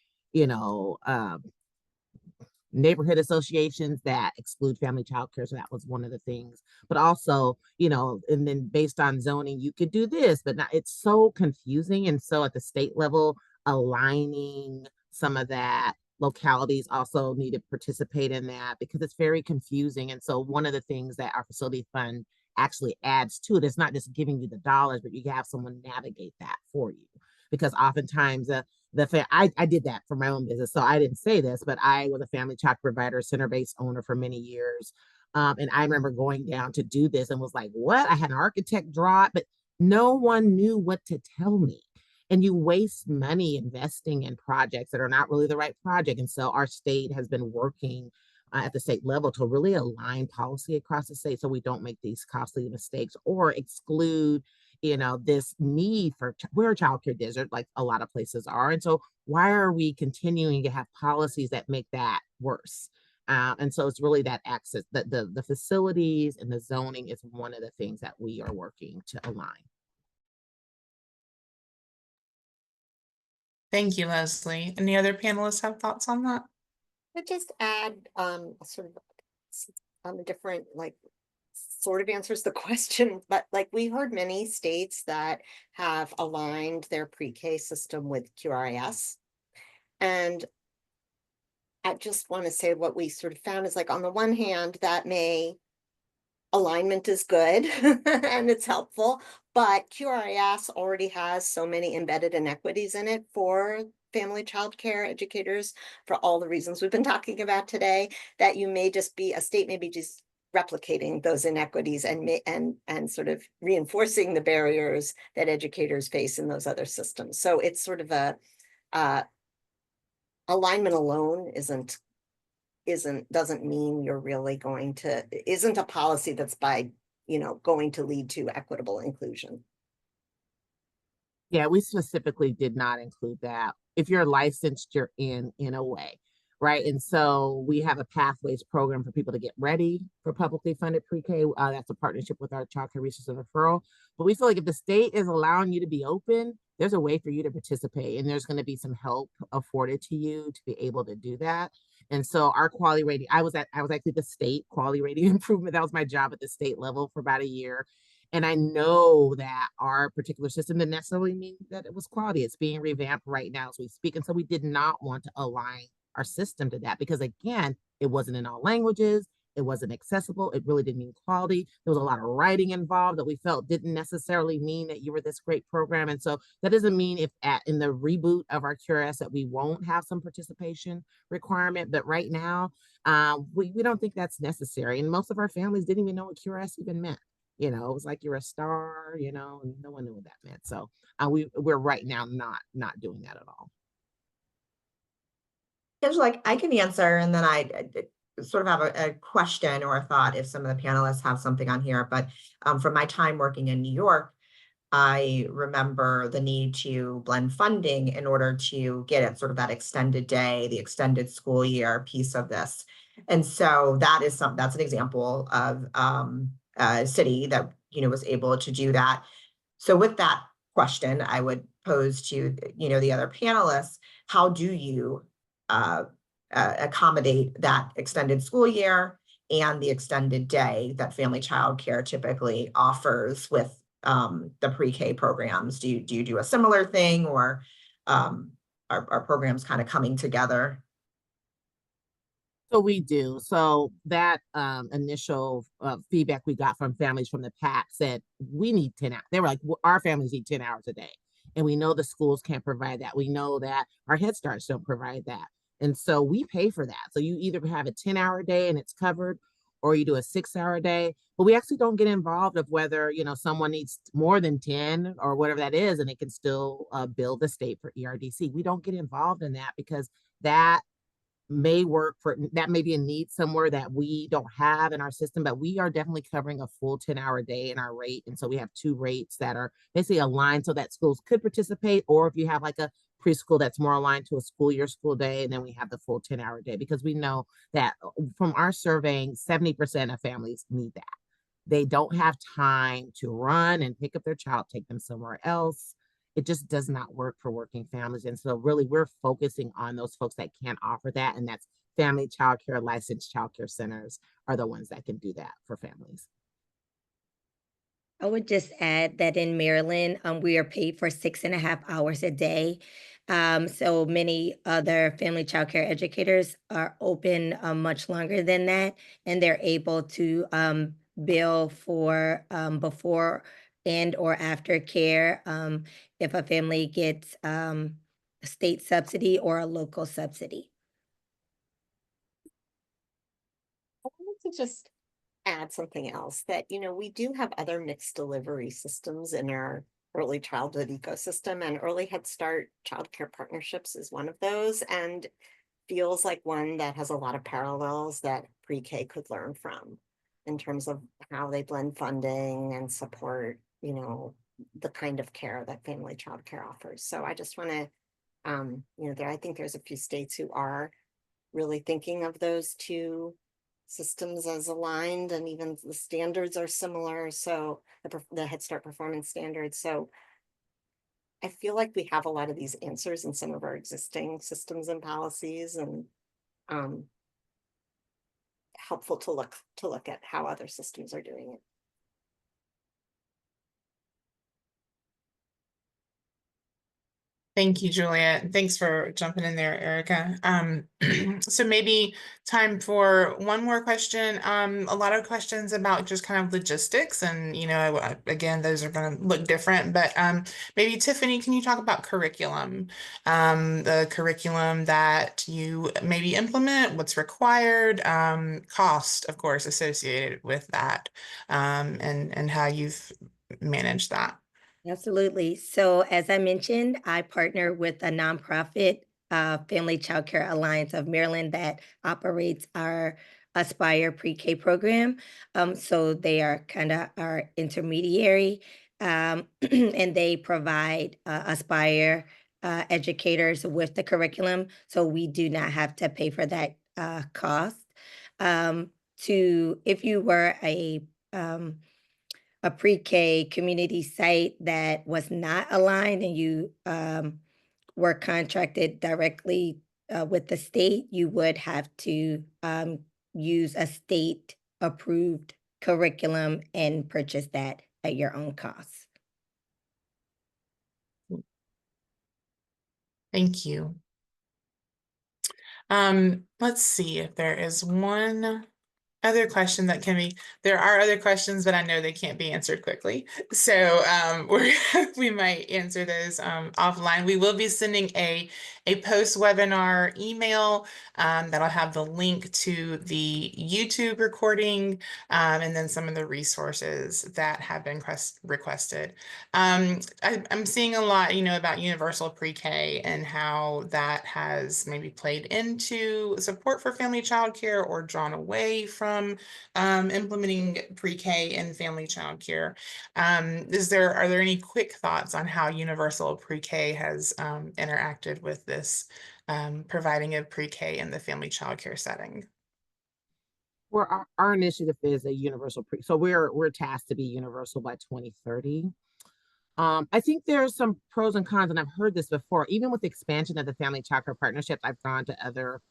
neighborhood associations that exclude family child care. So that was one of the things. But also, and then based on zoning, you could do this, but not, it's so confusing. And so at the state level, aligning some of that, localities also need to participate in that, because it's very confusing. And so one of the things that our facility fund actually adds to it is not just giving you the dollars, but you have someone navigate that for you. Because oftentimes I did that for my own business. So I didn't say this, but I was a family child provider, center-based owner for many years. And I remember going down to do this and was like, what? I had an architect draw it, but no one knew what to tell me. And you waste money investing in projects that are not really the right project. And so our state has been working at the state level to really align policy across the state so we don't make these costly mistakes or exclude this need for we're a childcare desert like a lot of places are. And so why are we continuing to have policies that make that worse? And so it's really that access, the facilities and the zoning is one of the things that we are working to align. Thank you, Leslie. Any other panelists have thoughts on that? I just add sort of on a different, like, sort of answers the question, but like we heard many states that have aligned their pre-K system with QRIS. And I just want to say what we sort of found is like, on the one hand, alignment is good and it's helpful, but QRIS already has so many embedded inequities in it for family child care educators for all the reasons we've been talking about today, that you may just be, a state may be just replicating those inequities and sort of reinforcing the barriers that educators face in those other systems. So it's sort of a alignment alone doesn't mean you're really going to, isn't a policy that's going to lead to equitable inclusion. Yeah, we specifically did not include that. If you're licensed, you're in a way, right? And so we have a pathways program for people to get ready for publicly funded pre-K. That's a partnership with our Child Care Research and Referral. But we feel like if the state is allowing you to be open, there's a way for you to participate, and there's going to be some help afforded to you to be able to do that. And so our quality rating, I was actually the state quality rating improvement. That was my job at the state level for about a year. And I know that our particular system didn't necessarily mean that it was quality. It's being revamped right now as we speak. And so we did not want to align our system to that because, again, it wasn't in all languages. It wasn't accessible. It really didn't mean quality. There was a lot of writing involved that we felt didn't necessarily mean that you were this great program. And so that doesn't mean if in the reboot of our QRS that we won't have some participation requirement. But right now, we don't think that's necessary. And most of our families didn't even know what QRS even meant. It was like you're a star, and no one knew what that meant. So we're right now not doing that at all. Angela, I can answer, and then I sort of have a question or a thought if some of the panelists have something on here. But from my time working in New York, I remember the need to blend funding in order to get at sort of that extended day, the extended school year piece of this. And so that's an example of a city that was able to do that. So with that question, I would pose to the other panelists: how do you accommodate that extended school year and the extended day that family child care typically offers with the pre-K programs? Do you do a similar thing, or are programs kind of coming together? So we do. So that initial feedback we got from families from the PAC said, we need 10 hours. They were like, well, our families need 10 hours a day. And we know the schools can't provide that. We know that our Head Starts don't provide that. And so we pay for that. So you either have a 10-hour day and it's covered, or you do a 6-hour day. But we actually don't get involved of whether, someone needs more than 10 or whatever that is, and they can still bill the state for ERDC. We don't get involved in that because that may work for, that may be a need somewhere that we don't have in our system, but we are definitely covering a full 10-hour day in our rate. And so we have two rates that are basically aligned so that schools could participate, or if you have like a preschool that's more aligned to a school day, and then we have the full 10-hour day, because we know that from our surveying, 70% of families need that. They don't have time to run and pick up their child, take them somewhere else. It just does not work for working families. And so really we're focusing on those folks that can't offer that. And that's family childcare, licensed childcare centers are the ones that can do that for families. I would just add that in Maryland, we are paid for 6.5 hours a day. So many other family childcare educators are open much longer than that, and they're able to bill for before and or after care. If a family gets state subsidy or a local subsidy. I wanted to just add something else that, we do have other mixed delivery systems in our early childhood ecosystem, and early Head Start childcare partnerships is one of those, and feels like one that has a lot of parallels that pre-K could learn from in terms of how they blend funding and support, the kind of care that family childcare offers. So I just want to, I think there's a few states who are really thinking of those two systems as aligned, and even the standards are similar. So the Head Start performance standards. So I feel like we have a lot of these answers in some of our existing systems and policies, and helpful to look at how other systems are doing it. Thank you, Juliet. Thanks for jumping in there, Erica. So maybe time for one more question. A lot of questions about just kind of logistics, and again, those are going to look different. But maybe Tiffany, can you talk about curriculum? The curriculum that you maybe implement, what's required, cost, of course, associated with that, and how you've managed that. Absolutely. So as I mentioned, I partner with a nonprofit, Family Child Care Alliance of Maryland, that operates our Aspire pre-K program. So they are kind of our intermediary, and they provide Aspire educators with the curriculum. So we do not have to pay for that cost. If you were a pre-K community site that was not aligned and you were contracted directly with the state, you would have to use a state approved curriculum and purchase that at your own cost. Thank you. Let's see if there is one other question that there are other questions, but I know they can't be answered quickly. So we might answer those offline. We will be sending a post-webinar email that'll have the link to the YouTube recording and then some of the resources that have been requested. I'm seeing a lot, about universal pre-K and how that has maybe played into support for family childcare or drawn away from implementing pre-K and family childcare. Are there any quick thoughts on how universal pre-K has interacted with this providing of pre-K in the family childcare setting? Well, our initiative is a universal so we're tasked to be universal by 2030. I think there's some pros and cons, and I've heard this before. Even with the expansion of the family childcare partnerships, I've gone to other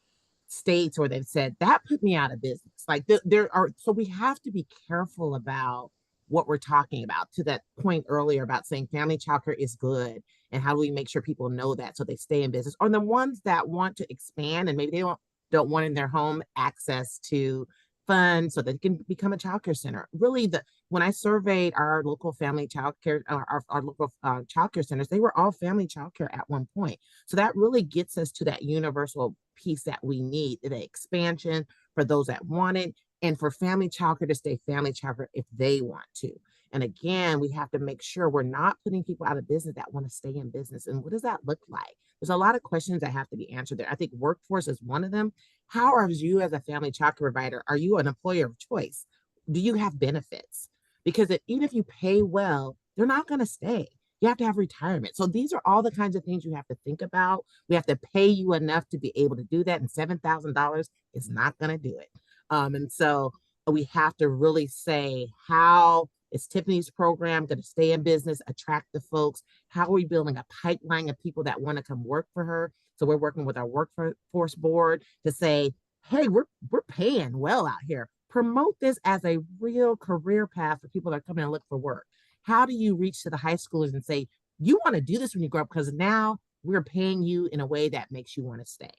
states where they've said that put me out of business. Like so we have to be careful about what we're talking about. To that point earlier about saying family childcare is good, and how do we make sure people know that so they stay in business, or the ones that want to expand and maybe they don't want in their home access to funds so that it can become a childcare center. Really, when I surveyed our local family childcare, our local childcare centers, they were all family childcare at one point. So that really gets us to that universal piece that we need, the expansion for those that want it, and for family childcare to stay family childcare if they want to. And again, we have to make sure we're not putting people out of business that want to stay in business. And what does that look like? There's a lot of questions that have to be answered there. I think workforce is one of them. How are you as a family childcare provider? Are you an employer of choice? Do you have benefits? Because even if you pay well, they're not going to stay. You have to have retirement. So these are all the kinds of things you have to think about. We have to pay you enough to be able to do that. And $7,000 is not going to do it. And so we have to really say, how is Tiffany's program going to stay in business, attract the folks? How are we building a pipeline of people that want to come work for her? So we're working with our workforce board to say, hey, we're paying well out here. Promote this as a real career path for people that are coming to look for work. How do you reach to the high schoolers and say, you want to do this when you grow up, because now we're paying you in a way that makes you want to stay?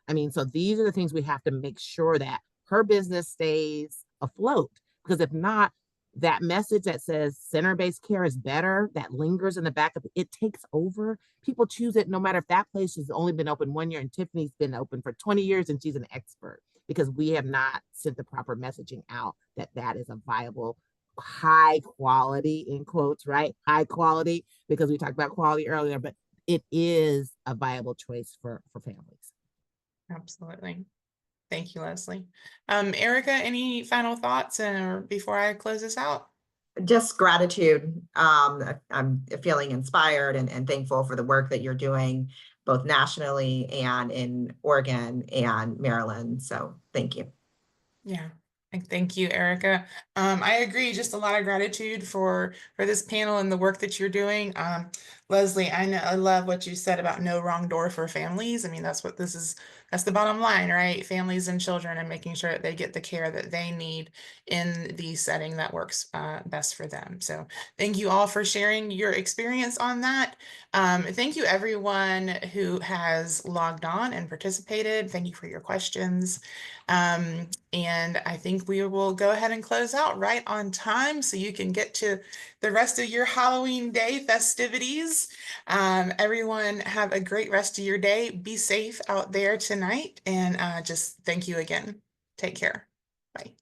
I mean, so these are the things we have to make sure that her business stays afloat, because if not, that message that says center-based care is better, that lingers in the back of it, takes over. People choose it no matter if that place has only been open 1 year and Tiffany's been open for 20 years and she's an expert, because we have not sent the proper messaging out that that is a viable, high quality, in quotes, right? High quality, because we talked about quality earlier, but it is a viable choice for families. Absolutely. Thank you, Leslie. Erica, any final thoughts before I close this out? Just gratitude. I'm feeling inspired and thankful for the work that you're doing, both nationally and in Oregon and Maryland. So thank you. Yeah. Thank you, Erica. I agree. Just a lot of gratitude for this panel and the work that you're doing. Leslie, I love what you said about no wrong door for families. I mean, that's what this is. That's the bottom line, right? Families and children, and making sure that they get the care that they need in the setting that works best for them. So thank you all for sharing your experience on that. Thank you everyone who has logged on and participated. Thank you for your questions. And I think we will go ahead and close out right on time so you can get to the rest of your Halloween day festivities. Everyone have a great rest of your day. Be safe out there tonight, and just thank you again. Take care. Bye.